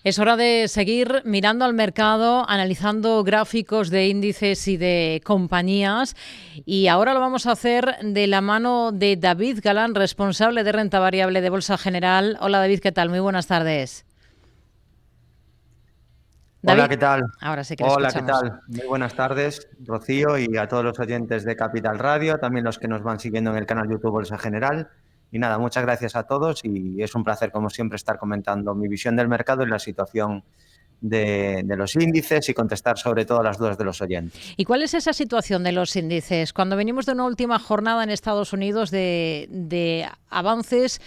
Es hora de seguir mirando al mercado, analizando gráficos de índices y de compañías. Y ahora lo vamos a hacer de la mano de David Galán, responsable de renta variable de Bolsa General. Hola David, ¿qué tal? Muy buenas tardes. Hola, David, ¿qué tal? ahora sí que le Hola, ¿qué escuchamos. tal? Muy buenas tardes, Rocío, y a todos los oyentes de Capital Radio, también los que nos van siguiendo en el canal YouTube Bolsa General. Y nada, muchas gracias a todos y es un placer, como siempre, estar comentando mi visión del mercado y la situación de los índices y contestar sobre todo las dudas de los oyentes. ¿Y cuál es esa situación de los índices? Cuando venimos de una última jornada en Estados Unidos de avances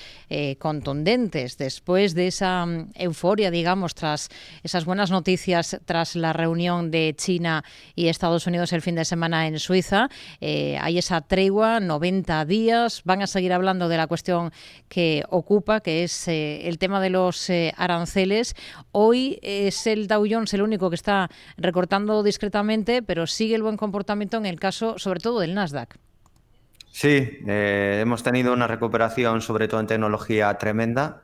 contundentes después de esa euforia, digamos, tras esas buenas noticias tras la reunión de China y Estados Unidos el fin de semana en Suiza, hay esa tregua, 90 días, van a seguir hablando de la cuestión que ocupa, que es el tema de los aranceles. Hoy es el Dow Jones el único que está recortando discretamente, pero sigue el buen comportamiento en el caso, sobre todo, del Nasdaq. Sí, hemos tenido una recuperación, sobre todo en tecnología, tremenda.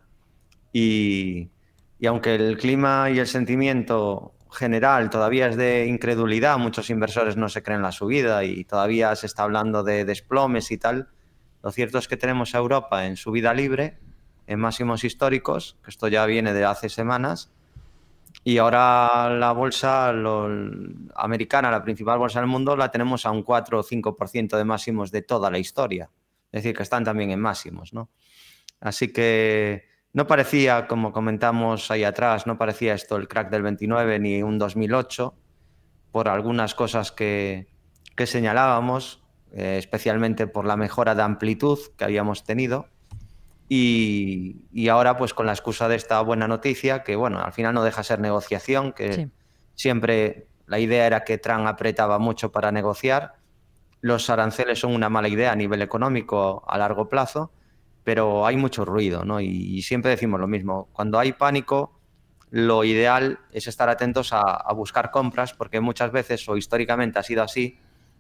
Y, y aunque el clima y el sentimiento general todavía es de incredulidad, muchos inversores no se creen la subida y todavía se está hablando de desplomes y tal, lo cierto es que tenemos a Europa en subida libre, en máximos históricos, que esto ya viene de hace semanas, y ahora la bolsa americana, la principal bolsa del mundo, la tenemos a un 4 o 5% de máximos de toda la historia. Es decir, que están también en máximos, ¿no? Así que no parecía, como comentamos ahí atrás, no parecía esto el crack del 29 ni un 2008, por algunas cosas que señalábamos, especialmente por la mejora de amplitud que habíamos tenido. Y ahora, pues con la excusa de esta buena noticia, que bueno, al final no deja ser negociación, que Sí. siempre la idea era que Trump apretaba mucho para negociar. Los aranceles son una mala idea a nivel económico a largo plazo, pero hay mucho ruido, ¿no? Y siempre decimos lo mismo. Cuando hay pánico, lo ideal es estar atentos a buscar compras, porque muchas veces, o históricamente ha sido así,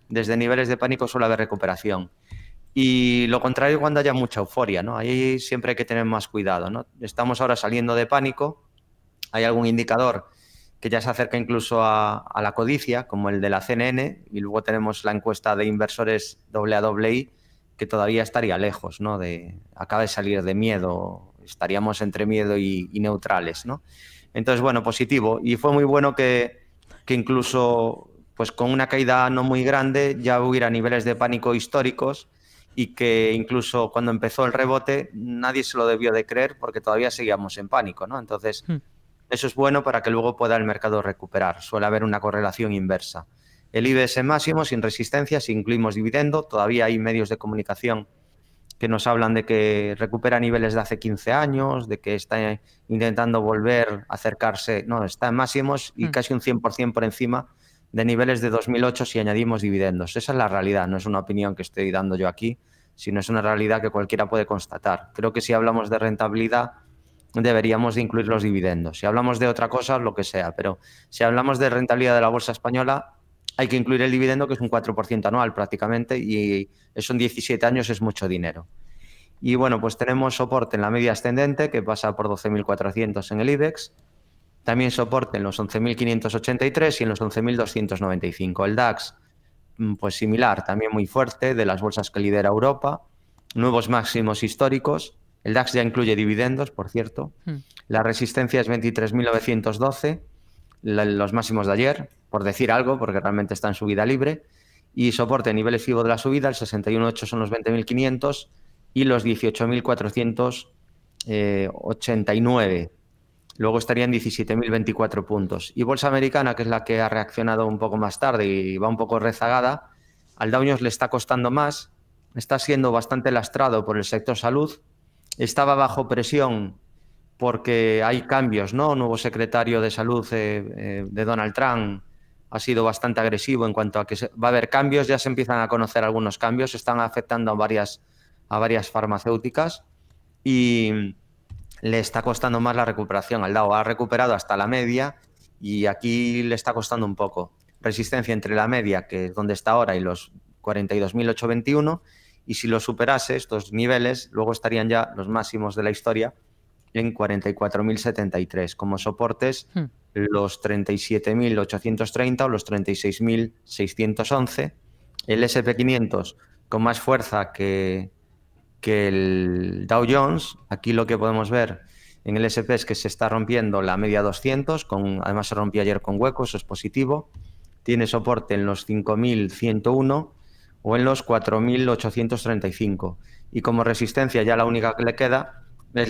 desde niveles de pánico suele haber recuperación. Y lo contrario cuando haya mucha euforia, ¿no? Ahí siempre hay que tener más cuidado, ¿no? Estamos ahora saliendo de pánico, hay algún indicador que ya se acerca incluso a la codicia, como el de la CNN, y luego tenemos la encuesta de inversores AA, que todavía estaría lejos, ¿no? Acaba de salir de miedo, estaríamos entre miedo y neutrales, ¿no? Entonces, bueno, positivo. Y fue muy bueno que incluso pues con una caída no muy grande ya hubiera niveles de pánico históricos y que incluso cuando empezó el rebote nadie se lo debió de creer porque todavía seguíamos en pánico, ¿no? Entonces, eso es bueno para que luego pueda el mercado recuperar. Suele haber una correlación inversa. El IBEX en máximo, sin resistencia, si incluimos dividendo, todavía hay medios de comunicación que nos hablan de que recupera niveles de hace 15 años, de que está intentando volver a acercarse, no, está en máximos y casi un 100% por encima de niveles de 2008 si añadimos dividendos. Esa es la realidad, no es una opinión que estoy dando yo aquí, sino es una realidad que cualquiera puede constatar. Creo que si hablamos de rentabilidad, deberíamos de incluir los dividendos. Si hablamos de otra cosa, lo que sea, pero si hablamos de rentabilidad de la bolsa española, hay que incluir el dividendo, que es un 4% anual prácticamente, y eso en 17 años es mucho dinero. Y bueno, pues tenemos soporte en la media ascendente, que pasa por 12.400 en el IBEX, también soporte en los 11.583 y en los 11.295. El DAX, pues similar, también muy fuerte, de las bolsas que lidera Europa, nuevos máximos históricos. El DAX ya incluye dividendos, por cierto. La resistencia es 23.912, los máximos de ayer, por decir algo, porque realmente está en subida libre. Y soporte, niveles FIBO de la subida, el 61.8 son los 20.500 y los 18.489. Luego estarían 17.024 puntos. Y bolsa americana, que es la que ha reaccionado un poco más tarde y va un poco rezagada, al Dow Jones le está costando más, está siendo bastante lastrado por el sector salud, estaba bajo presión porque hay cambios, ¿no? Nuevo secretario de salud de Donald Trump ha sido bastante agresivo en cuanto a que va a haber cambios, ya se empiezan a conocer algunos cambios, están afectando a varias farmacéuticas y le está costando más la recuperación. Al Dow ha recuperado hasta la media y aquí le está costando un poco. Resistencia entre la media, que es donde está ahora, y los 42.821, y si lo superase estos niveles, luego estarían ya los máximos de la historia, en 44.073. Como soportes, los 37.830 o los 36.611. El SP500 con más fuerza que el Dow Jones. Aquí lo que podemos ver en el SP es que se está rompiendo la media 200, además se rompió ayer con huecos, eso es positivo. Tiene soporte en los 5.101 o en los 4.835. Y como resistencia ya la única que le queda es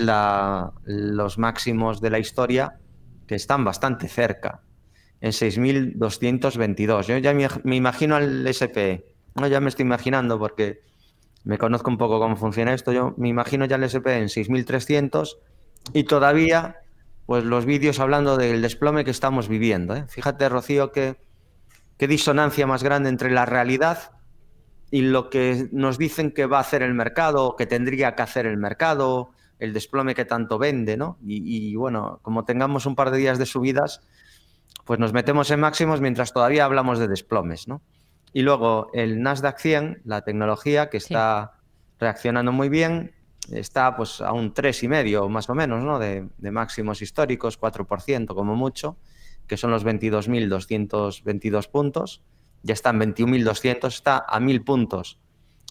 los máximos de la historia, que están bastante cerca, en 6.222. Yo ya me imagino al SP, no, ya me estoy imaginando porque me conozco un poco cómo funciona esto. Yo me imagino ya el SP en 6.300 y todavía pues los vídeos hablando del desplome que estamos viviendo, ¿eh? Fíjate, Rocío, qué disonancia más grande entre la realidad y lo que nos dicen que va a hacer el mercado, que tendría que hacer el mercado, el desplome que tanto vende, ¿no? Y bueno, como tengamos un par de días de subidas, pues nos metemos en máximos mientras todavía hablamos de desplomes, ¿no? Y luego el Nasdaq 100, la tecnología, que está reaccionando muy bien, está pues a un 3,5 más o menos, ¿no? De máximos históricos, 4% como mucho, que son los 22.222 puntos. Ya está en 21.200, está a 1.000 puntos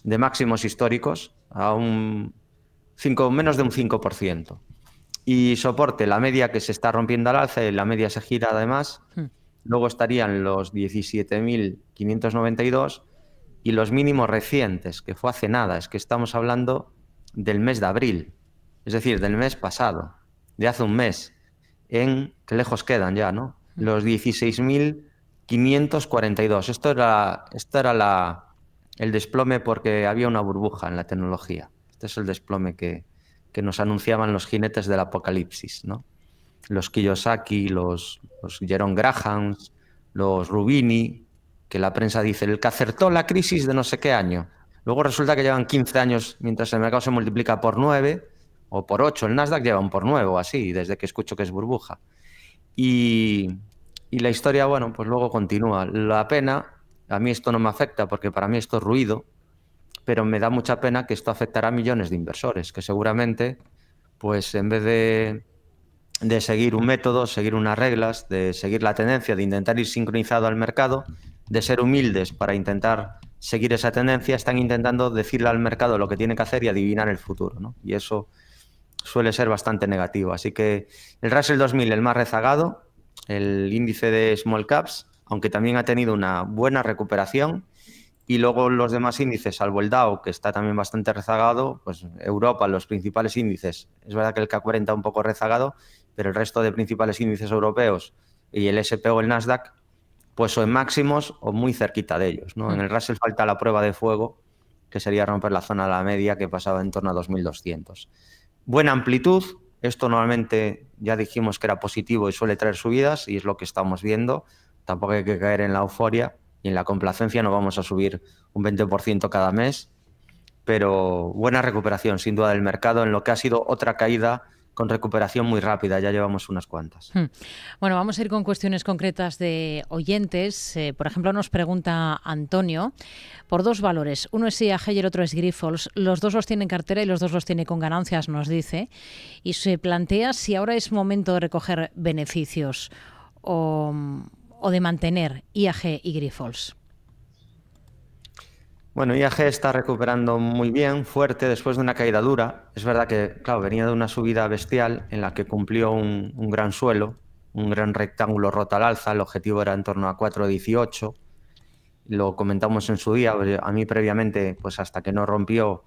de máximos históricos, a menos de un 5%. Y soporte, la media que se está rompiendo al alza, y la media se gira además. Luego estarían los 17.592 y los mínimos recientes, que fue hace nada, es que estamos hablando del mes de abril, es decir, del mes pasado, de hace un mes, que lejos quedan ya, ¿no? Los 16.542. Esto era el desplome porque había una burbuja en la tecnología. Este es el desplome que nos anunciaban los jinetes del apocalipsis, ¿no? Los Kiyosaki, los Jerome Graham, los Rubini, que la prensa dice el que acertó la crisis de no sé qué año. Luego resulta que llevan 15 años mientras el mercado se multiplica por 9 o por 8. El Nasdaq lleva un por 9 o así, desde que escucho que es burbuja. Y la historia, bueno, pues luego continúa. La pena, a mí esto no me afecta porque para mí esto es ruido, pero me da mucha pena que esto afectará a millones de inversores, que seguramente, pues en vez de seguir un método, seguir unas reglas, de seguir la tendencia, de intentar ir sincronizado al mercado, de ser humildes para intentar seguir esa tendencia, están intentando decirle al mercado lo que tiene que hacer y adivinar el futuro, ¿no? Y eso suele ser bastante negativo. Así que el Russell 2000, el más rezagado, el índice de small caps, aunque también ha tenido una buena recuperación. Y luego los demás índices, salvo el Dow, que está también bastante rezagado, pues Europa, los principales índices, es verdad que el CAC 40 un poco rezagado, pero el resto de principales índices europeos y el SP o el Nasdaq, pues o en máximos o muy cerquita de ellos, ¿no? En el Russell falta la prueba de fuego, que sería romper la zona de la media, que pasaba en torno a 2.200. Buena amplitud, esto normalmente ya dijimos que era positivo y suele traer subidas, y es lo que estamos viendo. Tampoco hay que caer en la euforia y en la complacencia, no vamos a subir un 20% cada mes, pero buena recuperación sin duda del mercado en lo que ha sido otra caída con recuperación muy rápida, ya llevamos unas cuantas. Bueno, vamos a ir con cuestiones concretas de oyentes. Por ejemplo, nos pregunta Antonio por dos valores. Uno es IAG y el otro es Grifols. Los dos los tiene en cartera y los dos los tiene con ganancias, nos dice. Y se plantea si ahora es momento de recoger beneficios o de mantener IAG y Grifols. Bueno, IAG está recuperando muy bien, fuerte, después de una caída dura. Es verdad que, claro, venía de una subida bestial en la que cumplió un gran suelo, un gran rectángulo roto al alza. El objetivo era en torno a 4,18. Lo comentamos en su día. A mí previamente, pues hasta que no rompió,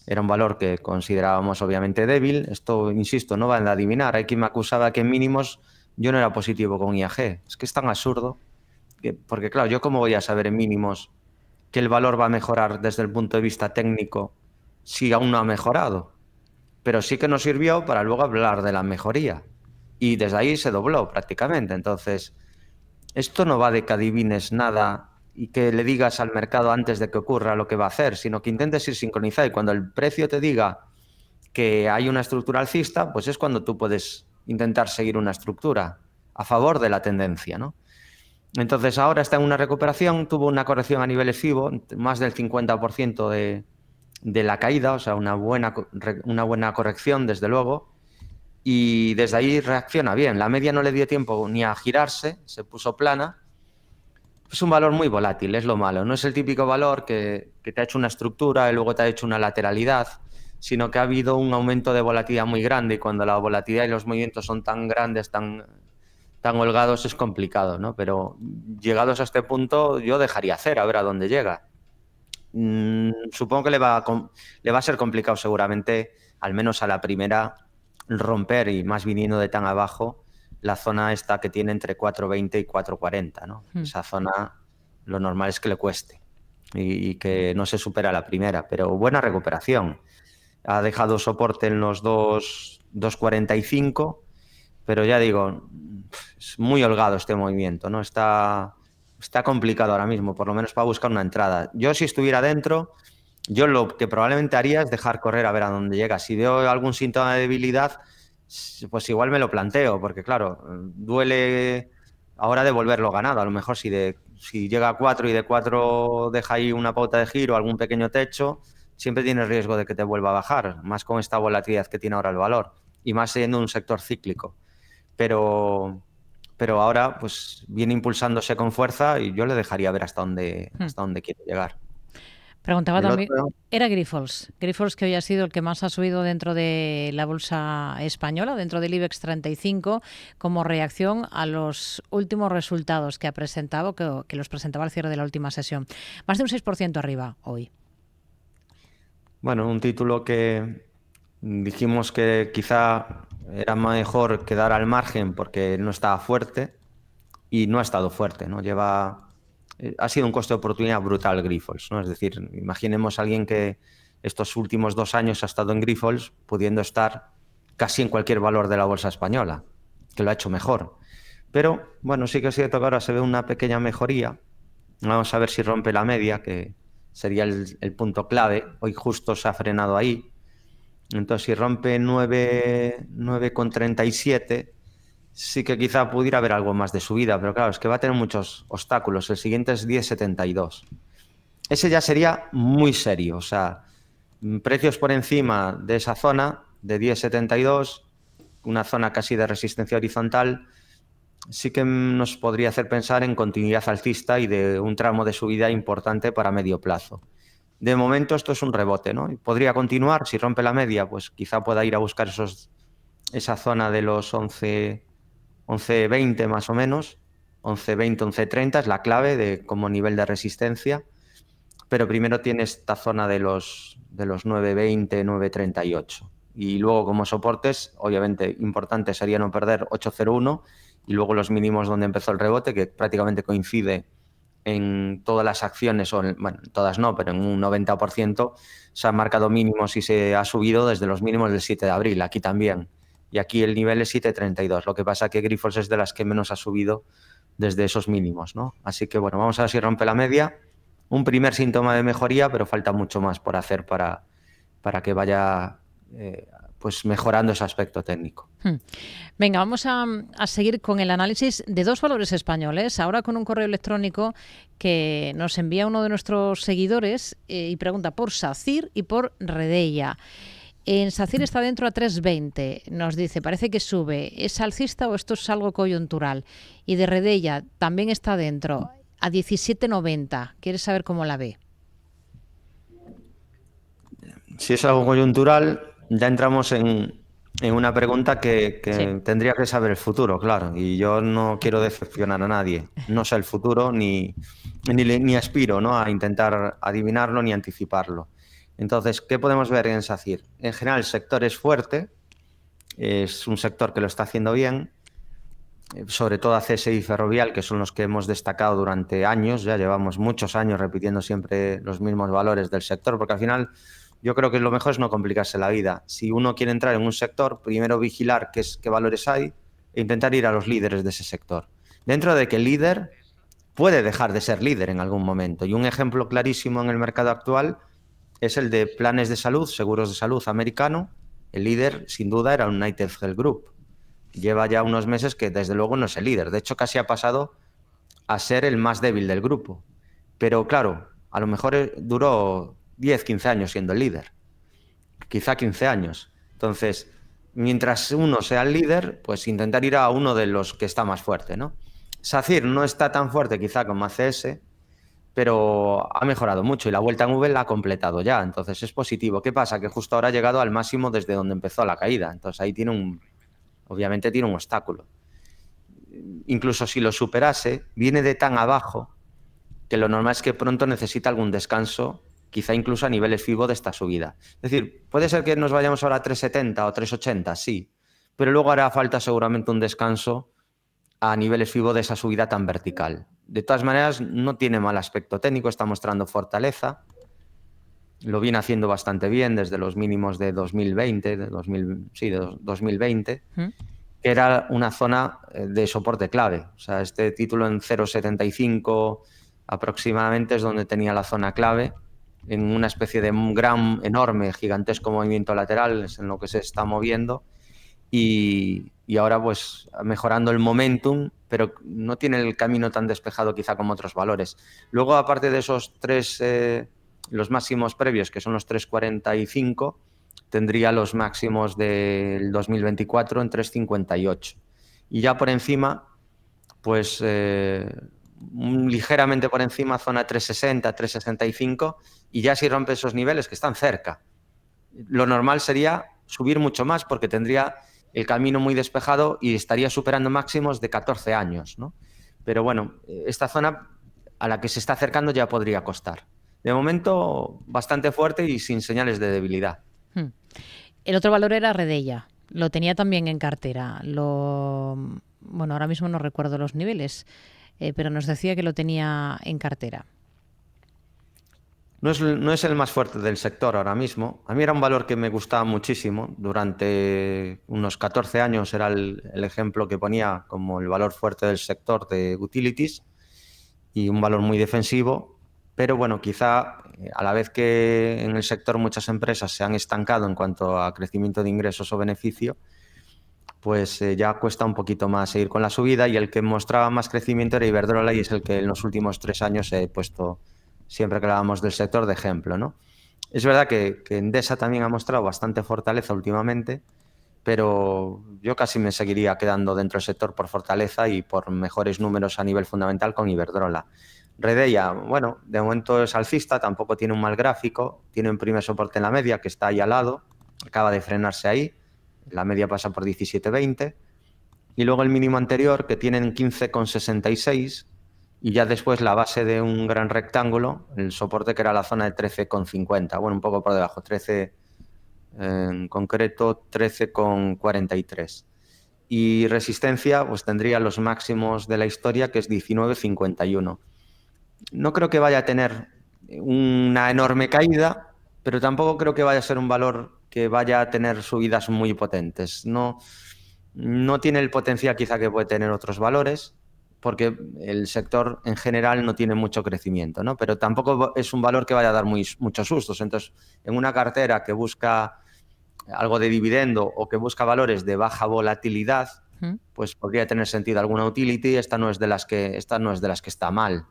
era un valor que considerábamos obviamente débil. Esto, insisto, no van a adivinar. Hay quien me acusaba que en mínimos yo no era positivo con IAG. Es que es tan absurdo, porque claro, yo cómo voy a saber en mínimos que el valor va a mejorar desde el punto de vista técnico si aún no ha mejorado. Pero sí que nos sirvió para luego hablar de la mejoría. Y desde ahí se dobló prácticamente. Entonces, esto no va de que adivines nada y que le digas al mercado antes de que ocurra lo que va a hacer, sino que intentes ir sincronizado. Y cuando el precio te diga que hay una estructura alcista, pues es cuando tú puedes intentar seguir una estructura a favor de la tendencia, ¿no? Entonces ahora está en una recuperación, tuvo una corrección a niveles FIBO, más del 50% de la caída, o sea, una buena corrección desde luego, y desde ahí reacciona bien. La media no le dio tiempo ni a girarse, se puso plana. Es un valor muy volátil, es lo malo. No es el típico valor que te ha hecho una estructura y luego te ha hecho una lateralidad, sino que ha habido un aumento de volatilidad muy grande, y cuando la volatilidad y los movimientos son tan grandes, tan holgados, es complicado, ¿no? Pero llegados a este punto, yo dejaría hacer, a ver a dónde llega. Supongo que le va a ser complicado seguramente, al menos a la primera, romper, y más viniendo de tan abajo, la zona esta que tiene entre 4,20 y 4,40, ¿no? Esa zona lo normal es que le cueste y que no se supera la primera, pero buena recuperación. Ha dejado soporte en los 2,45, pero ya digo, es muy holgado este movimiento, ¿no? Está complicado ahora mismo, por lo menos para buscar una entrada. Yo, si estuviera dentro, yo lo que probablemente haría es dejar correr a ver a dónde llega. Si veo algún síntoma de debilidad, pues igual me lo planteo, porque claro, duele ahora devolverlo ganado. A lo mejor si llega a 4 y de 4 deja ahí una pauta de giro, algún pequeño techo, siempre tienes riesgo de que te vuelva a bajar, más con esta volatilidad que tiene ahora el valor, y más siendo un sector cíclico. Pero ahora pues viene impulsándose con fuerza, y yo le dejaría ver hasta dónde quiere llegar. Preguntaba El también, otro, era Grifols, que hoy ha sido el que más ha subido dentro de la bolsa española, dentro del IBEX 35, como reacción a los últimos resultados que ha presentado, que los presentaba al cierre de la última sesión. Más de un 6% arriba hoy. bueno, un título que dijimos que quizá era mejor quedar al margen porque no estaba fuerte, y no ha estado fuerte, ¿no? Ha sido un coste de oportunidad brutal Grifols, ¿no? Es decir, imaginemos a alguien que estos últimos 2 años ha estado en Grifols, pudiendo estar casi en cualquier valor de la bolsa española, que lo ha hecho mejor. Pero bueno, sí que es cierto que ahora se ve una pequeña mejoría. Vamos a ver si rompe la media, que sería el punto clave. Hoy justo se ha frenado ahí. Entonces, si rompe 9,37, sí que quizá pudiera haber algo más de subida, pero claro, es que va a tener muchos obstáculos. El siguiente es 10,72. Ese ya sería muy serio, o sea, precios por encima de esa zona de 10,72, una zona casi de resistencia horizontal, sí que nos podría hacer pensar en continuidad alcista y de un tramo de subida importante para medio plazo. De momento esto es un rebote, ¿no? Podría continuar, si rompe la media, pues quizá pueda ir a buscar esa zona de los 11,20 más o menos, 11,20, 11,30 es la clave como nivel de resistencia, pero primero tiene esta zona de los 9,20, 9,38. Y luego, como soportes, obviamente importante sería no perder 8,01, y luego los mínimos donde empezó el rebote, que prácticamente coincide en todas las acciones, bueno, todas no, pero en un 90% se han marcado mínimos y se ha subido desde los mínimos del 7 de abril, aquí también. Y aquí el nivel es 7,32. Lo que pasa es que Grifols es de las que menos ha subido desde esos mínimos, ¿no? Así que bueno, vamos a ver si rompe la media. Un primer síntoma de mejoría, pero falta mucho más por hacer para que vaya pues mejorando ese aspecto técnico. Venga, vamos a seguir con el análisis de dos valores españoles, ahora con un correo electrónico que nos envía uno de nuestros seguidores y pregunta por SACIR y por Redeia. En SACIR está dentro a 3,20, nos dice, parece que sube. ¿Es alcista o esto es algo coyuntural? Y de Redeia también está dentro a 17,90. ¿Quieres saber cómo la ve? Si es algo coyuntural, ya entramos en una pregunta que Sí. tendría que saber el futuro, claro. Y yo no quiero decepcionar a nadie. No sé el futuro ni aspiro, ¿no?, a intentar adivinarlo ni anticiparlo. Entonces, ¿qué podemos ver en SACIR? En general, el sector es fuerte, es un sector que lo está haciendo bien, sobre todo ACS y Ferrovial, que son los que hemos destacado durante años. Ya llevamos muchos años repitiendo siempre los mismos valores del sector, porque al final yo creo que lo mejor es no complicarse la vida. Si uno quiere entrar en un sector, primero vigilar qué valores hay e intentar ir a los líderes de ese sector. Dentro de que el líder puede dejar de ser líder en algún momento. Y un ejemplo clarísimo en el mercado actual es el de planes de salud, seguros de salud americano. El líder, sin duda, era United Health Group. Lleva ya unos meses que, desde luego, no es el líder. De hecho, casi ha pasado a ser el más débil del grupo. Pero, claro, a lo mejor duró 10, 15 años siendo el líder. Quizá 15 años. Entonces, mientras uno sea el líder, pues intentar ir a uno de los que está más fuerte, ¿no? SACIR no está tan fuerte quizá como ACS, pero ha mejorado mucho y la vuelta en V la ha completado ya, entonces es positivo. ¿Qué pasa? Que justo ahora ha llegado al máximo desde donde empezó la caída, entonces ahí obviamente tiene un obstáculo. Incluso si lo superase, viene de tan abajo que lo normal es que pronto necesita algún descanso, quizá incluso a niveles FIBO de esta subida. Es decir, puede ser que nos vayamos ahora a 3,70 o 3,80, sí, pero luego hará falta seguramente un descanso a niveles FIBO de esa subida tan vertical. De todas maneras, no tiene mal aspecto técnico, está mostrando fortaleza, lo viene haciendo bastante bien desde los mínimos de 2020, de 2020, que era una zona de soporte clave. O sea, este título en 0,75 aproximadamente es donde tenía la zona clave, en una especie de un gran, enorme, gigantesco movimiento lateral, es en lo que se está moviendo, y ahora pues mejorando el momentum, pero no tiene el camino tan despejado quizá como otros valores. Luego, aparte de esos los máximos previos, que son los 3,45, tendría los máximos del 2024 en 3,58. Y ya por encima, pues ligeramente por encima, zona 3,60, 3,65, y ya si rompe esos niveles que están cerca. Lo normal sería subir mucho más porque tendría el camino muy despejado y estaría superando máximos de 14 años, ¿no? Pero bueno, esta zona a la que se está acercando ya podría costar. De momento, bastante fuerte y sin señales de debilidad. El otro valor era Redeia. Lo tenía también en cartera. Bueno, ahora mismo no recuerdo los niveles, pero nos decía que lo tenía en cartera. No es el más fuerte del sector ahora mismo. A mí era un valor que me gustaba muchísimo. Durante unos 14 años era el ejemplo que ponía como el valor fuerte del sector de utilities y un valor muy defensivo. Pero bueno, quizá a la vez que en el sector muchas empresas se han estancado en cuanto a crecimiento de ingresos o beneficio, pues ya cuesta un poquito más seguir con la subida, y el que mostraba más crecimiento era Iberdrola, y es el que en los últimos 3 años he puesto, siempre que hablábamos del sector, de ejemplo, ¿no? Es verdad que Endesa también ha mostrado bastante fortaleza últimamente, pero yo casi me seguiría quedando dentro del sector por fortaleza y por mejores números a nivel fundamental con Iberdrola. Redeia, bueno, de momento es alcista, tampoco tiene un mal gráfico, tiene un primer soporte en la media que está ahí al lado, acaba de frenarse ahí, la media pasa por 17,20, y luego el mínimo anterior que tienen 15,66, y ya después la base de un gran rectángulo, el soporte que era la zona de 13,50, bueno, un poco por debajo, 13, en concreto 13,43. Y resistencia, pues tendría los máximos de la historia, que es 19,51. No creo que vaya a tener una enorme caída, pero tampoco creo que vaya a ser un valor que vaya a tener subidas muy potentes. No tiene el potencial quizá que puede tener otros valores, porque el sector en general no tiene mucho crecimiento, ¿no? Pero tampoco es un valor que vaya a dar muchos sustos. Entonces, en una cartera que busca algo de dividendo o que busca valores de baja volatilidad, pues podría tener sentido alguna utility. Esta no es de las que está mal,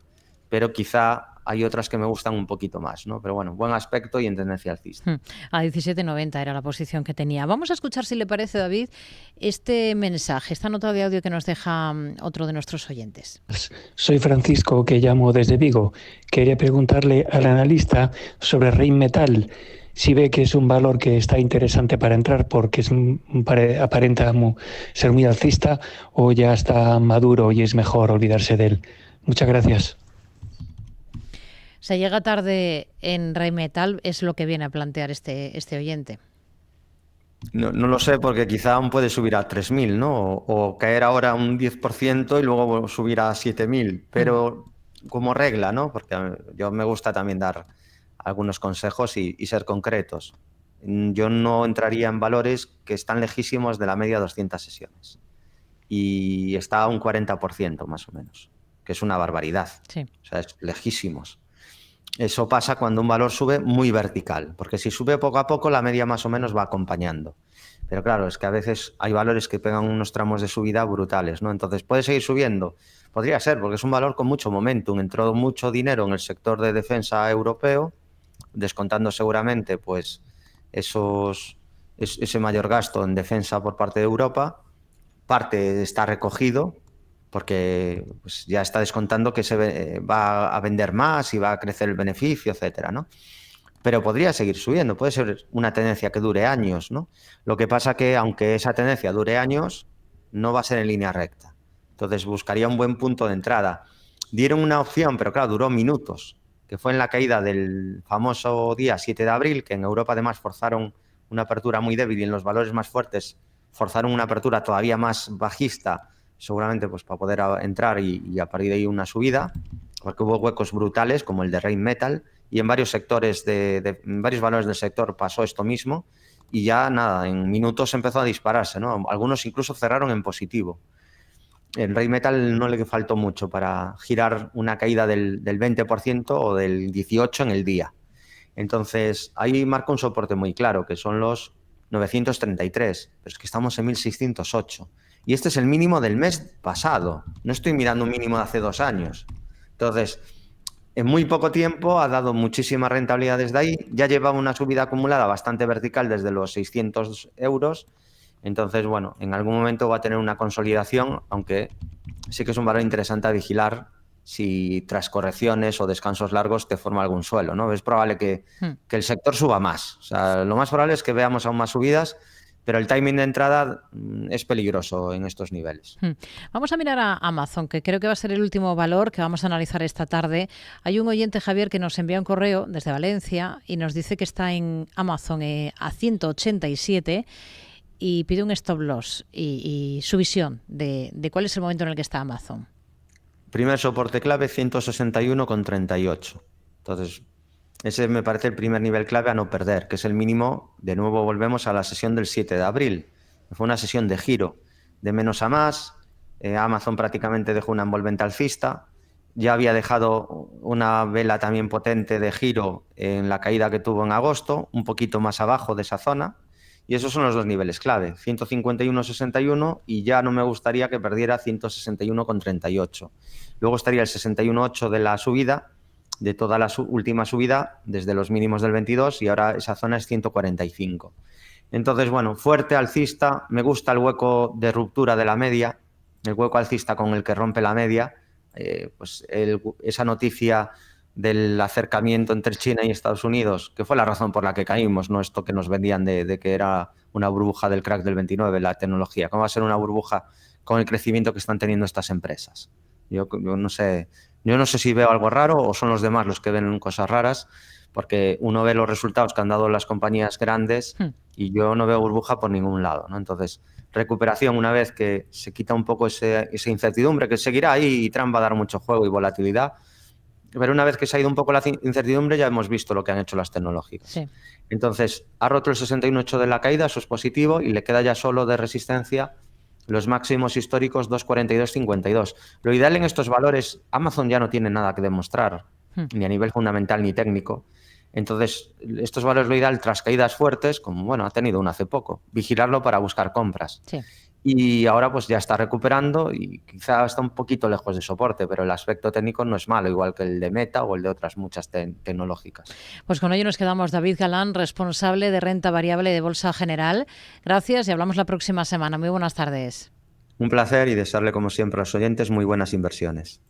pero quizá hay otras que me gustan un poquito más, ¿no? Pero bueno, buen aspecto y en tendencia alcista. A 17,90 era la posición que tenía. Vamos a escuchar, si le parece, David, este mensaje, esta nota de audio que nos deja otro de nuestros oyentes. Soy Francisco, que llamo desde Vigo. Quería preguntarle al analista sobre Rheinmetall, si ve que es un valor que está interesante para entrar porque aparenta ser muy alcista, o ya está maduro y es mejor olvidarse de él. Muchas gracias. Se llega tarde en Rheinmetall, es lo que viene a plantear este oyente. No lo sé, porque quizá aún puede subir a 3.000, ¿no? O caer ahora un 10% y luego subir a 7.000. Pero como regla, ¿no? Porque yo me gusta también dar algunos consejos y ser concretos. Yo no entraría en valores que están lejísimos de la media de 200 sesiones. Y está a un 40% más o menos, que es una barbaridad. Sí. O sea, es lejísimos. Eso pasa cuando un valor sube muy vertical, porque si sube poco a poco, la media más o menos va acompañando. Pero claro, es que a veces hay valores que pegan unos tramos de subida brutales, ¿no? Entonces, ¿puede seguir subiendo? Podría ser, porque es un valor con mucho momentum. Entró mucho dinero en el sector de defensa europeo, descontando seguramente pues esos ese mayor gasto en defensa por parte de Europa. Parte está recogido porque pues, ya está descontando que va a vender más y va a crecer el beneficio, etcétera, ¿no? Pero podría seguir subiendo, puede ser una tendencia que dure años, ¿no? Lo que pasa que, aunque esa tendencia dure años, no va a ser en línea recta. Entonces buscaría un buen punto de entrada. Dieron una opción, pero claro, duró minutos, que fue en la caída del famoso día 7 de abril, que en Europa además forzaron una apertura muy débil y en los valores más fuertes forzaron una apertura todavía más bajista, seguramente pues para poder entrar y a partir de ahí una subida, porque hubo huecos brutales como el de Rheinmetall, y en varios sectores, en varios valores del sector pasó esto mismo, y ya nada, en minutos empezó a dispararse, ¿no? Algunos incluso cerraron en positivo. En Rheinmetall no le faltó mucho para girar una caída del 20% o del 18% en el día. Entonces, ahí marca un soporte muy claro, que son los 933, pero es que estamos en 1608. Y este es el mínimo del mes pasado. No estoy mirando un mínimo de hace 2 años. Entonces, en muy poco tiempo ha dado muchísima rentabilidad desde ahí. Ya lleva una subida acumulada bastante vertical desde los 600 euros. Entonces, bueno, en algún momento va a tener una consolidación, aunque sí que es un valor interesante a vigilar si tras correcciones o descansos largos te forma algún suelo, ¿no? Es probable que el sector suba más. O sea, lo más probable es que veamos aún más subidas, pero el timing de entrada es peligroso en estos niveles. Vamos a mirar a Amazon, que creo que va a ser el último valor que vamos a analizar esta tarde. Hay un oyente, Javier, que nos envía un correo desde Valencia y nos dice que está en Amazon a 187 y pide un stop loss y su visión de cuál es el momento en el que está Amazon. Primer soporte clave, 161,38. Entonces, ese me parece el primer nivel clave a no perder, que es el mínimo. De nuevo volvemos a la sesión del 7 de abril. Fue una sesión de giro, de menos a más. Amazon prácticamente dejó una envolvente alcista. Ya había dejado una vela también potente de giro en la caída que tuvo en agosto, un poquito más abajo de esa zona. Y esos son los dos niveles clave, 151,61 y ya no me gustaría que perdiera 161,38. Luego estaría el 61,8 de la subida, de toda la última subida, desde los mínimos del 22 y ahora esa zona es 145. Entonces, bueno, fuerte alcista, me gusta el hueco de ruptura de la media, el hueco alcista con el que rompe la media, pues esa noticia del acercamiento entre China y Estados Unidos, que fue la razón por la que caímos, no esto que nos vendían de que era una burbuja del crack del 29, la tecnología. ¿Cómo va a ser una burbuja con el crecimiento que están teniendo estas empresas? Yo no sé si veo algo raro o son los demás los que ven cosas raras, porque uno ve los resultados que han dado las compañías grandes y yo no veo burbuja por ningún lado, ¿no? Entonces, recuperación una vez que se quita un poco esa incertidumbre, que seguirá ahí y Trump va a dar mucho juego y volatilidad. Pero una vez que se ha ido un poco la incertidumbre, ya hemos visto lo que han hecho las tecnológicas. Sí. Entonces, ha roto el 61,8 de la caída, eso es positivo, y le queda ya solo de resistencia los máximos históricos 2,42,52. Lo ideal en estos valores, Amazon ya no tiene nada que demostrar, ni a nivel fundamental ni técnico. Entonces, estos valores lo ideal tras caídas fuertes, como bueno, ha tenido una hace poco, vigilarlo para buscar compras. Sí. Y ahora pues ya está recuperando y quizá está un poquito lejos de soporte, pero el aspecto técnico no es malo, igual que el de Meta o el de otras muchas tecnológicas. Pues con ello nos quedamos. David Galán, responsable de renta variable de Bolsa General. Gracias y hablamos la próxima semana. Muy buenas tardes. Un placer y desearle como siempre a los oyentes muy buenas inversiones.